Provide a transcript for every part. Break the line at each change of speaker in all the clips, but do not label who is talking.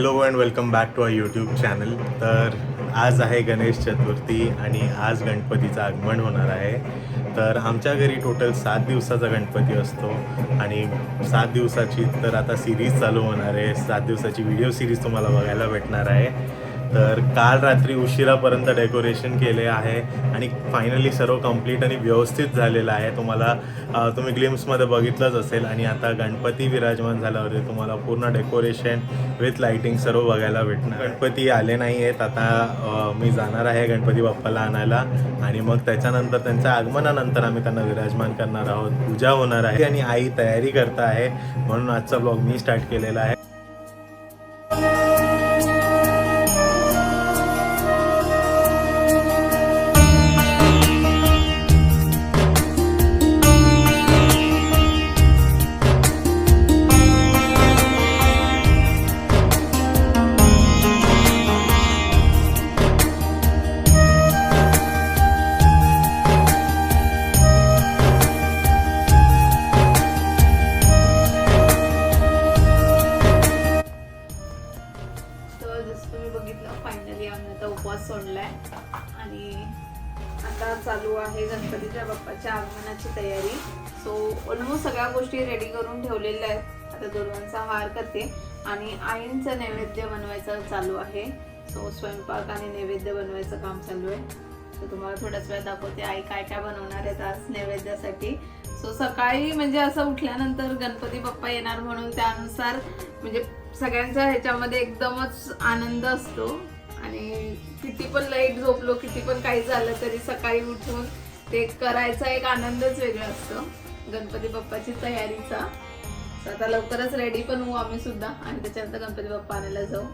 Hello and welcome back to our YouTube channel. तर आज आहे गणेश चतुर्थी आणि आज गणपतीचं आगमन होणार आहे. तर आमच्या घरी टोटल 7 दिवसाचा गणपती असतो आणि 7 दिवसाची तर आता सिरीज चालू होणार आहे. 7 दिवसाची व्हिडिओ सिरीज तुम्हाला बघायला भेटणार आहे. तर काल रात्री उशिरापर्यंत डेकोरेशन केले आहे आणि फायनली सर्व कंप्लीट आणि व्यवस्थित झालेलं आहे. तुम्ही ग्लिम्समध्ये बघितलंच असेल. आणि आता गणपती विराजमान झाल्यावरती तुम्हाला पूर्ण डेकोरेशन विथ लाईटिंग सर्व बघायला भेटणार. गणपती आले नाही आहेत. आता मी जाणार आहे गणपती बाप्पाला आणायला आणि मग त्याच्यानंतर त्यांच्या आगमनानंतर आम्ही त्यांना विराजमान करणार आहोत. पूजा होणार आहे आणि आई तयारी करत आहे, म्हणून आजचा ब्लॉग मी स्टार्ट केलेला आहे.
फायनली आम्ही आता उपवास सोडलाय आणि आता चालू आहे गणपतीच्या बाप्पाच्या आगमनाची तयारी. सो ऑलमोस्ट सगळ्या गोष्टी रेडी करून ठेवलेल्या आहेत. आता दोरवांचा हार करते आणि आईंचं नैवेद्य बनवायचं चालू आहे. सो स्वयंपाक आणि नैवेद्य बनवायचं काम चालू आहे. सो तुम्हाला थोड्याच वेळ दाखवते आई काय काय बनवणार आहेत आज नैवेद्यासाठी. सो सकाळी म्हणजे असं उठल्यानंतर गणपती बाप्पा येणार म्हणून त्यानुसार म्हणजे सगळ्यांच्या ह्याच्यामध्ये एकदमच आनंद असतो आणि किती पण लाईट झोपलो किती पण काही झालं तरी सकाळी उठून ते करायचा एक आनंदच वेगळा असतो गणपती बाप्पाची तयारीचा. आता लवकरच रेडी पण होऊ आम्ही सुद्धा आणि त्याच्यानंतर गणपती बाप्पा आणायला जाऊ.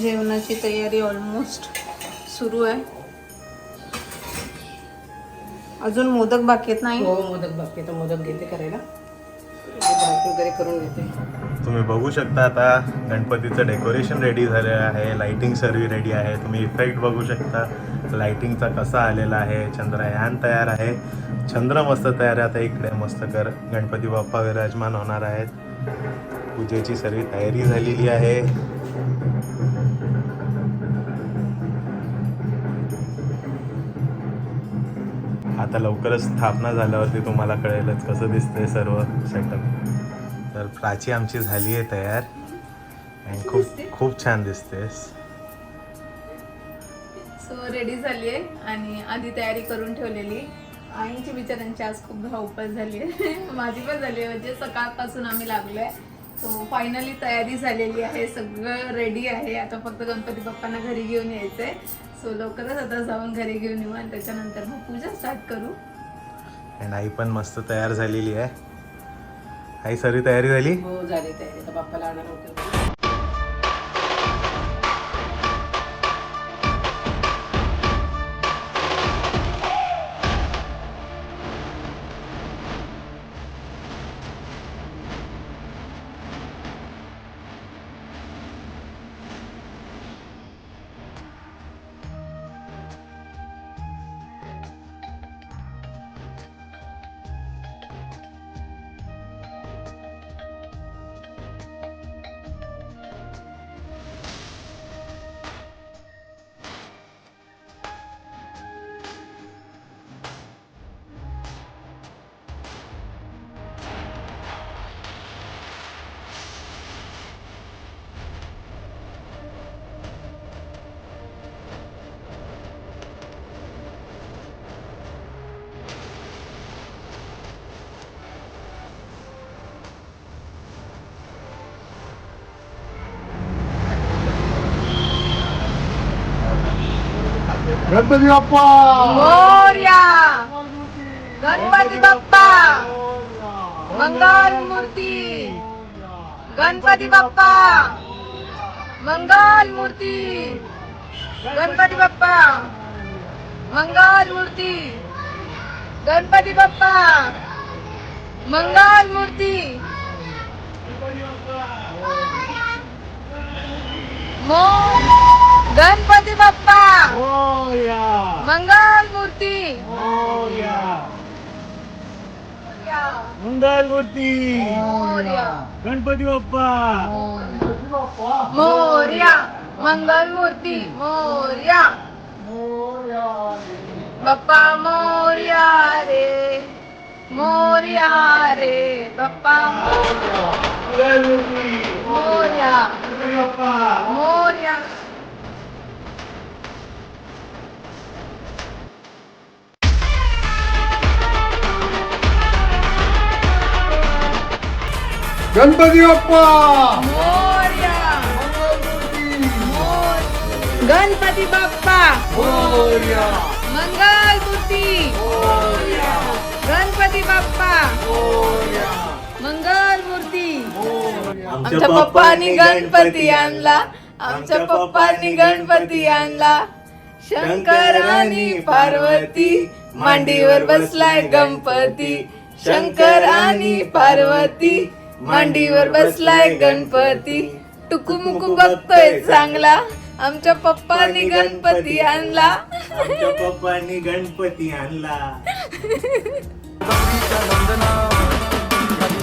जेवणाची तयारी ऑलमोस्ट सुरू आहे. अजून मोदक बाकी आहेत नाही?
हो मोदक बाकी आहे. मोदक घेते करायला, भाजी वगैरे करून घेते.
तुम्ही बघू शकता आता गणपतीचं डेकोरेशन रेडी झालेलं आहे, लाईटिंग सर्व रेडी आहे. तुम्ही इफेक्ट बघू शकता लाईटिंगचा कसा आलेला आहे. चंद्रयान तयार आहे, चंद्र मस्त तयार आहे. आता इकडे मस्त गणपती बाप्पा विराजमान होणार आहेत. पूजेची सर्व तयारी झालेली आहे. आता लवकरच स्थापना झाल्यावरती तुम्हाला कळेलच कसं दिसतंय सर्व सेटअप. तर प्राची आमची झाली आहे तयार आणि खूप छान दिसतेस.
सो रेडी झाली आहे आणि आधी तयारी करून ठेवलेली. आईंची बिचाऱ्यांची आज खूप धावपळ झाली आहे. माझी पण झाली आहे, म्हणजे सकाळपासून आम्ही लागलोय. सो फायनली तयारी झालेली आहे, सगळं रेडी आहे. आता फक्त गणपती बाप्पांना घरी घेऊन यायचंय. सो लवकरच आता जाऊन घरी घेऊन येऊ आणि त्याच्यानंतर मग पूजा स्टार्ट करू.
आणि आई पण मस्त तयार झालेली आहे. आई सर्व तयारी झाली?
हो झाली तयारी. आता बाप्पाला आणणार होतं.
गणपती बाप्पा
मोरया. गणपती बाप्पा मंगल मूर्ती. गणपती बाप्पा मंगल मूर्ती. गणपती बाप्पा मंगल मूर्ती. गणपती बाप्पा मंगल मूर्ती. गणपती बाप्पा
मोरया
मंगल मूर्ती
मोरया मंगलमूर्ती गणपती बाप्पा
मोरया मंगल मूर्ती मोरया बाप्पा मोरया रे बाप्पा
मंगलमूर्ती
मोरया
गणपती बाप्पा
मोरया.
गणपती बाप्पा
मोरया गणपती बाप्पा
मोरया
मंगल मूर्ती गणपती बाप्पा मंगल मूर्ती. आमच्या पप्पांनी गणपती आणला आमच्या पप्पांनी गणपती आणला शंकर आणि पार्वती मांडीवर बसलाय गणपती शंकर आणि पार्वती मांडीवर बसलाय गणपती टुकुमुकू बघतोय चांगला आमच्या पप्पांनी गणपती आणला
आमच्या पप्पांनी गणपती आणला.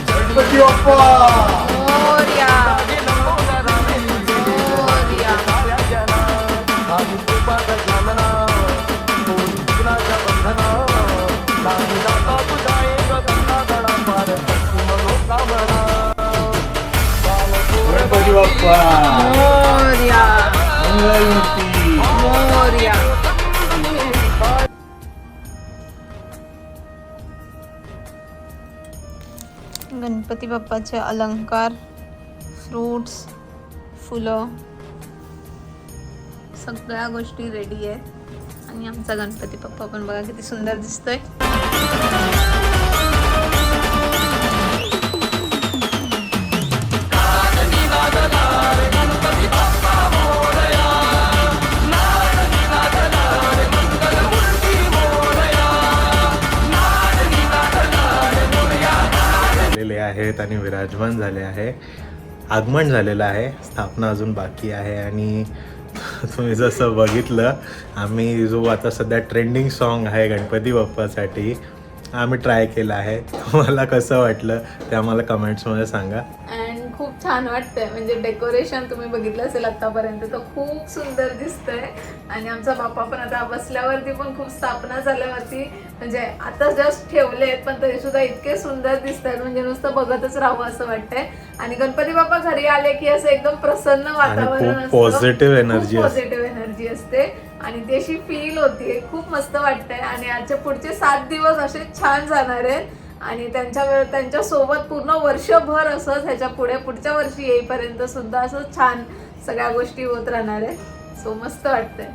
गणपती बाप्पा
मोरया मोरया.
गणपती बाप्पा
मोरया
मंगलमूर्ती
मोरया. गणपती बाप्पाचे अलंकार फ्रूट्स फुलं सगळ्या गोष्टी रेडी आहेत आणि आमचा गणपती बाप्पा पण बघा किती सुंदर दिसतोय.
आहेत आणि विराजमान झाले आहे. आगमन झालेलं आहे, स्थापना अजून बाकी आहे. आणि तुम्ही जसं बघितलं आम्ही जो आता सध्या ट्रेंडिंग सॉन्ग आहे गणपती बाप्पासाठी आम्ही ट्राय केला आहे. तुम्हाला कसं वाटलं ते आम्हाला कमेंट्समध्ये सांगा.
अँड खूप छान वाटतंय म्हणजे डेकोरेशन तुम्ही बघितलं असेल आतापर्यंत तर खूप सुंदर दिसतंय. आणि आमचा बाप्पा पण आता बसल्यावरती पण खूप स्थापना झाल्यावरती म्हणजे आता जस्ट ठेवलेत पण तरी सुद्धा इतके सुंदर दिसत आहेत म्हणजे नुसतं बघतच राहावं असं वाटतंय. आणि गणपती बाप्पा घरी आले की असं एकदम प्रसन्न वातावरण असतं,
पॉझिटिव्ह एनर्जी
पॉझिटिव्ह एनर्जी असते आणि ती अशी फील होती. खूप मस्त वाटतंय. आणि आजचे पुढचे 7 दिवस असे छान जाणार आहेत आणि त्यांच्या सोबत पूर्ण वर्षभर असंच ह्याच्या पुढच्या वर्षी येईपर्यंत सुद्धा असं छान सगळ्या गोष्टी होत राहणार आहेत. सो मस्त वाटतंय.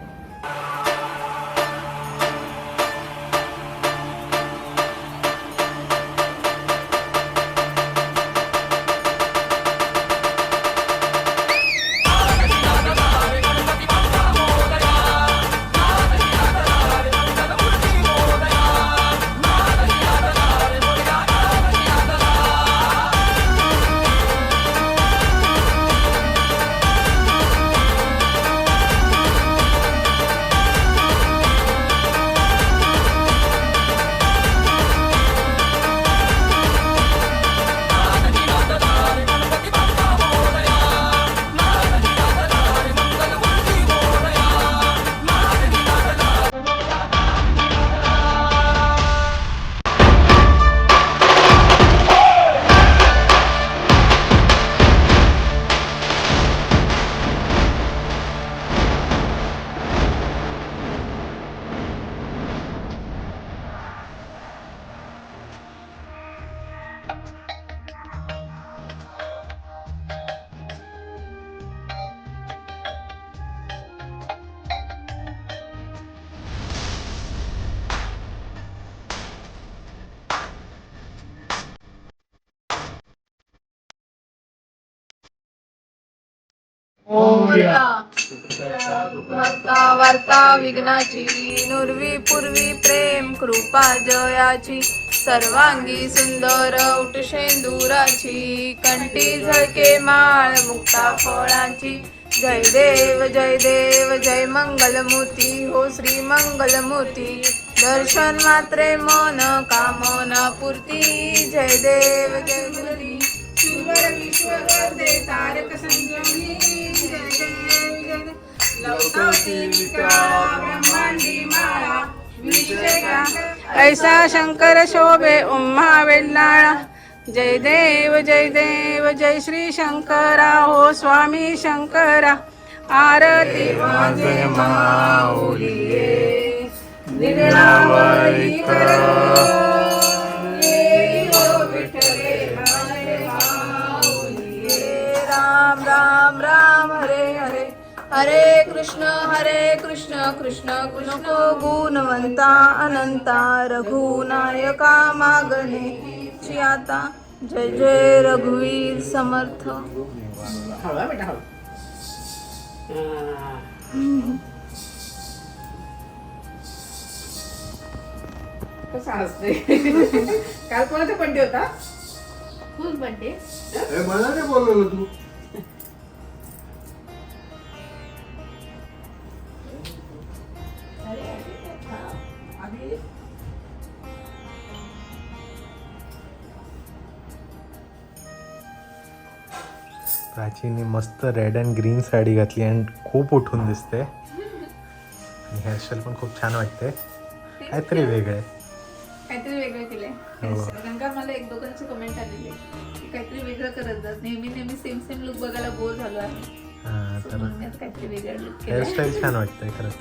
वार्ता विघ्नाची नुरवी पूर्वी प्रेम कृपा जयाची सर्वांगी सुंदर उठ शेंदुराची कंठी झळके माळ मुक्ता फळांची जय देव जय मंगलमूर्ती हो श्री मंगलमूर्ती दर्शन मात्रे मन कामना पूर्ती जय देव जय गुरुरी शुभर विश्वगते तारक संजमी जय देव जय देव लवतावती विकरा ब्रह्मांडी माळा विजया ऐसा शंकर शोभे उम्हा वेल्लाळा जय देव जय श्री शंकरा हो स्वामी शंकरा आरती माझे माऊलिये निर्णावरी करो ये हो विठ्ठले माझे माऊलिये राम राम राम हरे हरे हरे कृष्ण कृष्ण कृष्ण गुणवंता अनंता रघुनायका मागणे आता जय जय रघुवीर समर्थ
हळू बेटा हळू. कसं हसते. काल कोणाचा बड्डे होता?
फुल बर्थडे
मला नाही बोलवलं तू.
प्राचीने मस्त रेड अँड ग्रीन साडी घातली आणि खूप उठून दिसते आणि हेअरस्टाईल पण खूप छान वाटते. काहीतरी वेगळं आहे.
काहीतरी वेगळं केलंय
हो.
कारण का मला एक दोघांची कमेंट आलेली की काहीतरी वेगळं करत जात नेहमी सेम लुक बघायला बोर झालो आहे
हां,
So
तर
म्हणून मी आता काहीतरी वेगळं लुक केलं
हेअरस्टाईल छान वाटतंय खरंच.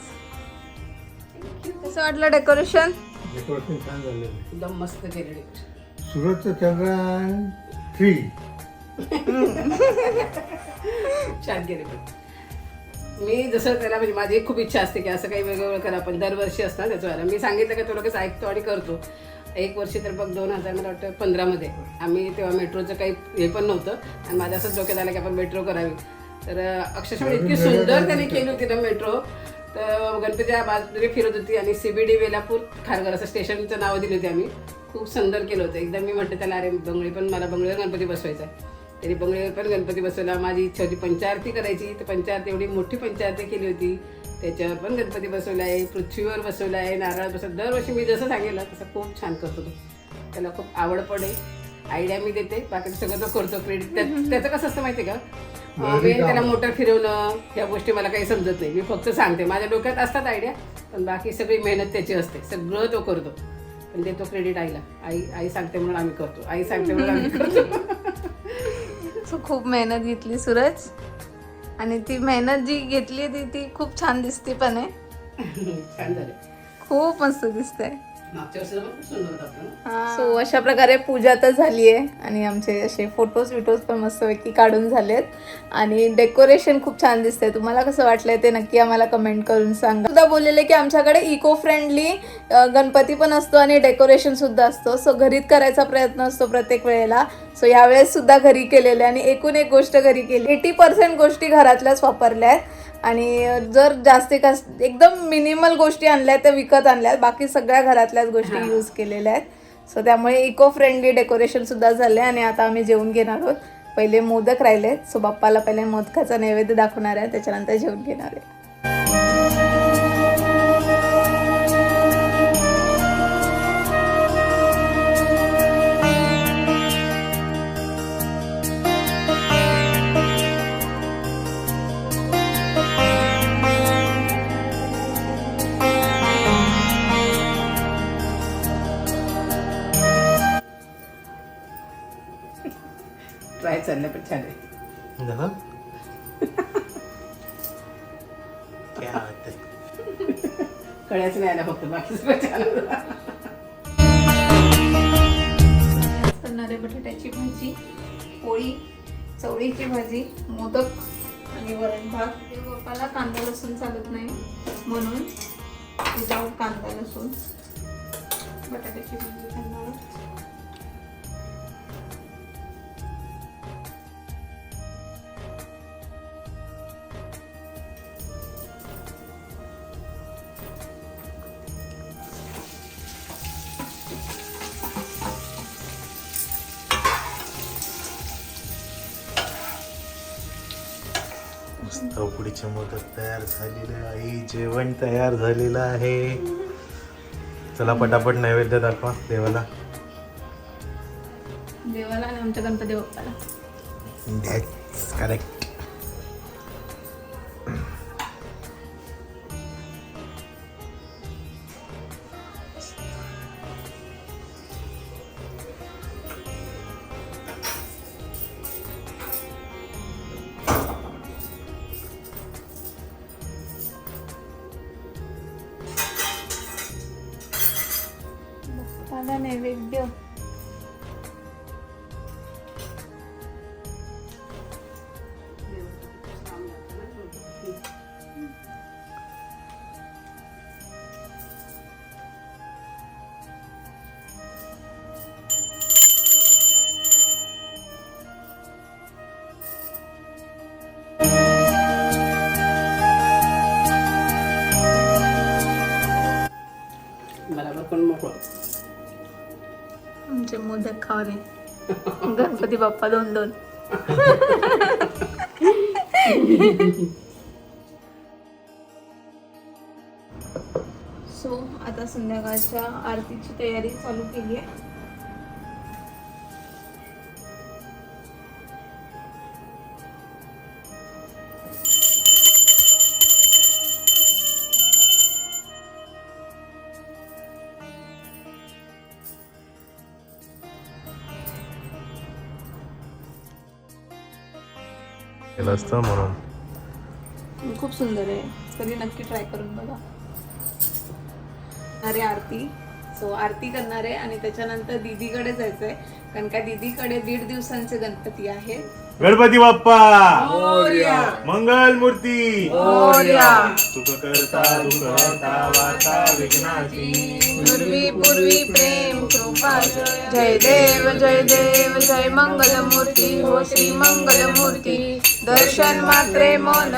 कसं वाटलं डेकोरेशन
डेकोरेशन छान झालेलं आहे.
एकदम मस्त केलेली.
सुरतचं चंद्रयान 3
छान केले. मी जसं त्याला म्हणजे माझी एक खूप इच्छा असते की असं काही वेगळं करा. पण दरवर्षी असतं त्याचं व्हायला मी सांगितलं की तो लगेच ऐकतो आणि करतो. एक वर्षी तर बघ 2000 मला वाटतं 15मध्ये आम्ही तेव्हा मेट्रोचं काही हे पण नव्हतं आणि माझ्या असंच डोक्यात आलं की आपण मेट्रो करावी. तर अक्षरशः इतकी सुंदर त्याने केली होती ना मेट्रो. तर गणपतीच्या बाजूने फिरत होती आणि CBD वेलापूर खारघर असं स्टेशनचं नावं दिली होती आम्ही. खूप सुंदर केलं होतं. एकदा मी म्हटलं त्याला अरे बंगळी पण मला बंगळीवर गणपती बसवायचा आहे. त्यांनी बंगळीवर पण गणपती बसवला. माझी इच्छा होती पंचारती करायची तर पंचारती एवढी मोठी पंचारती केली होती. त्याच्यावर पण गणपती बसवला आहे. पृथ्वीवर बसवला आहे. नारळ बसवला. दरवर्षी मी जसं सांगितलं तसं खूप छान करतो तो. त्याला खूप आवड पडे. आयडिया मी देते बाकी सगळं तो करतो. क्रेडिट त्याचं कसं असतं माहिती आहे का मी त्याला मोटर फिरवणं ह्या गोष्टी मला काही समजत नाही. मी फक्त सांगते माझ्या डोक्यात असतात आयडिया पण बाकी सगळी मेहनत त्याची असते. सगळं तो करतो पण देतो क्रेडिट आईला. आई सांगते म्हणून आम्ही करतो. आई सांगते म्हणून आम्ही करतो.
खूप मेहनत घेतली सूरज आणि ती मेहनत जी घेतली ती खूप छान दिसते पण आहे.
छान झाले.
खूप मस्त दिसतंय.
मागच्या वर्षी खूप सुंदर होता आपलं.
सो अशा प्रकारे पूजा तर झाली आहे आणि आमचे असे फोटोज पण मस्तपैकी काढून झालेत आणि डेकोरेशन खूप छान दिसतंय. तुम्हाला कसं वाटलंय ते नक्की आम्हाला कमेंट करून सांगा. सुद्धा बोललेले की आमच्याकडे इको फ्रेंडली गणपती पण असतो आणि डेकोरेशन सुद्धा असतो. सो घरीच करायचा प्रयत्न असतो प्रत्येक वेळेला. सो यावेळेस सुद्धा घरी केलेले आणि एकूण एक गोष्ट घरी केली. 80% गोष्टी घरातल्याच वापरल्या आहेत आणि जर जास्तीत एकदम मिनिमल गोष्टी आणल्या त्या विकत आणल्यात. बाकी सगळ्या घरातल्याच गोष्टी यूज केलेल्या आहेत. सो त्यामुळे इको फ्रेंडली डेकोरेशन सुद्धा झाले आणि आता आम्ही जेवून घेणार आहोत. पहिले मोदक राहिले सो बाप्पाला पहिले मोदकाचा नैवेद्य दाखवणार आहे त्याच्यानंतर जेवून घेणार आहे.
ट्राय चाललं पण छान आहे.
झालं? क्या बात आहे.
कळ्याच नाही आला फक्त बाकी सगळं छान होतं.
करणारे बटाट्याची भाजी, पोळी, चवळीची भाजी, मोदक आणि वरण भात. बाप्पाला कांदा लसूण चालत नाही म्हणून विदाऊट कांदा लसूण बटाट्याची भाजी करणार.
मस्त उकडीचे मोदक तयार झालेले आहे, जेवण तयार झालेलं आहे. चला पटापट नैवेद्य दाखवा देवाला.
देवाला आणि आमच्या गणपती बाप्पाला.
That's correct.
बाप्पाला नैवेद्य.
बरोबर कोण मोकळं.
आमचे मोदक खावले. गणपती बाप्पा 2-2. सो आता संध्याकाळच्या आरतीची तयारी चालू केली आहे.
केलं असतं म्हणून.
खूप सुंदर आहे. कधी नक्की ट्राय करून बघा. अरे आरती. सो आरती करणार आहे आणि त्याच्यानंतर दीदीकडे जायचंय, कारण का दीदीकडे 1.5 दिवसांचे गणपती आहेत.
गणपती बाप्पा
मोरया.
मंगल मूर्ती
मोरया.
सुख करता दुःख हरता वार्ता विघ्नाची.
पूर्वी प्रेम कृपा. जय देव जय मंगल मूर्ती हो श्री मंगल मूर्ती. दर्शन मात्रे मन.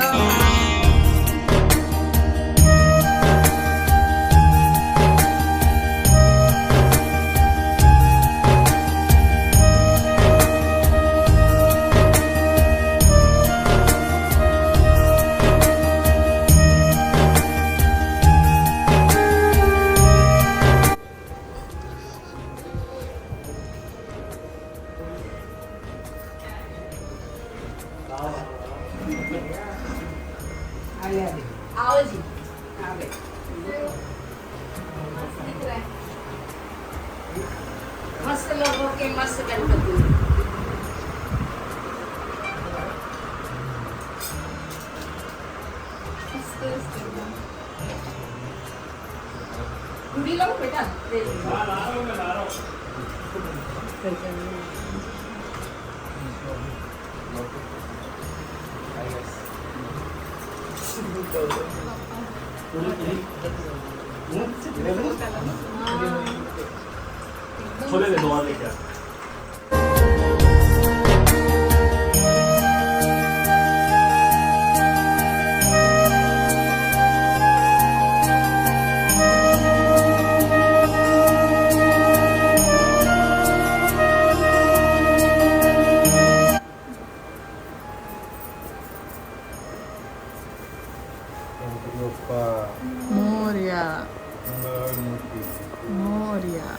आले आले.
आवाजी.
आले.
मस्त लोगों के मस्त गणपती. गुढी लावू बेटा. मोरया. मोरया.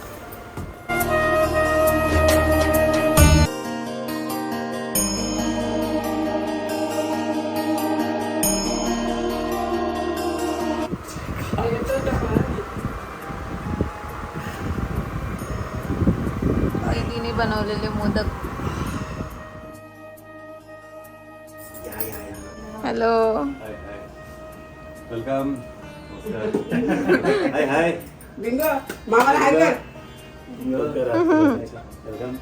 दीदीने बनवलेले मोदक. हॅलो.
वेलकम. हाय हाय.
बिंगो मामाला हाय कर.
वेलकम.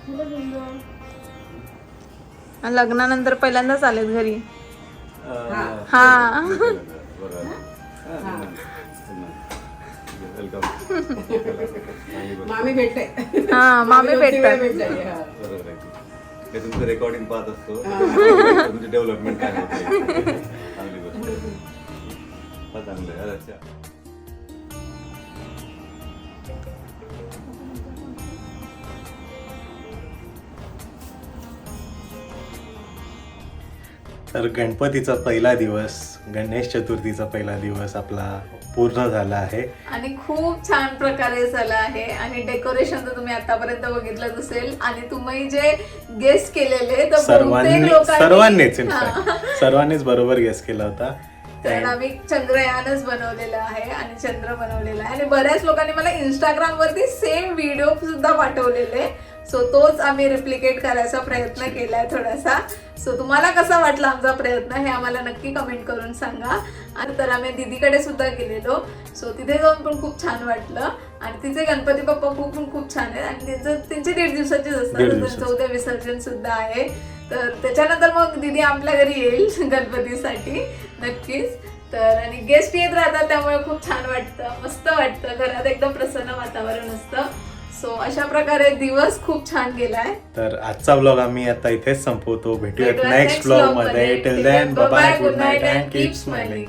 लग्नानंतर पहिल्यांदाच आलेत घरी. हा.
वेलकम.
मामी भेटते.
हा मामी भेटतात.
भेटते.
बरोबर आहे. हे तुमचं रेकॉर्डिंग पाहत असतो. तुमची डेव्हलपमेंट काय होते. चांगली गोष्ट आहे. हा चांगलं आहे. अच्छा.
तर गणपतीचा पहिला दिवस, गणेश चतुर्थीचा पहिला दिवस आपला पूर्ण झाला आहे.
आणि खूप छान प्रकारे झाला आहे. आणि डेकोरेशन तर तुम्ही आतापर्यंत बघितलंच असेल. आणि तुम्ही जे गेस्ट केलेले तर
सर्वांनीच सर्वांनीच बरोबर गेस केला होता.
तर आम्ही चंद्रयानच बनवलेलं आहे आणि चंद्र बनवलेला आहे. आणि बऱ्याच लोकांनी मला इंस्टाग्राम वरती सेम व्हिडिओ सुद्धा पाठवलेले. सो तोच आम्ही रिप्लिकेट करायचा प्रयत्न केलाय थोडासा. सो तुम्हाला कसा वाटला आमचा प्रयत्न हे आम्हाला नक्की कमेंट करून सांगा. आणि तर आम्ही दीदीकडे सुद्धा गेलेलो. सो तिथे जाऊन पण खूप छान वाटलं. आणि तिचे गणपती बाप्पा खूप छान आहेत. आणि त्यांचे 1.5 दिवसाचेच असतात. त्यांचं उद्या विसर्जन सुद्धा आहे. तर त्याच्यानंतर मग दीदी आपल्या घरी येईल गणपतीसाठी नक्कीच. तर आणि गेस्ट येत राहतात त्यामुळे खूप छान वाटतं, मस्त वाटतं. घरात एकदम प्रसन्न वातावरण असतं. सो अशा प्रकारे दिवस खूप छान गेलाय.
तर आजचा व्लॉग आम्ही आता इथेच संपवतो. भेटूयात नेक्स्ट व्लॉग मध्ये. Till then bye bye, good night and keep smiling.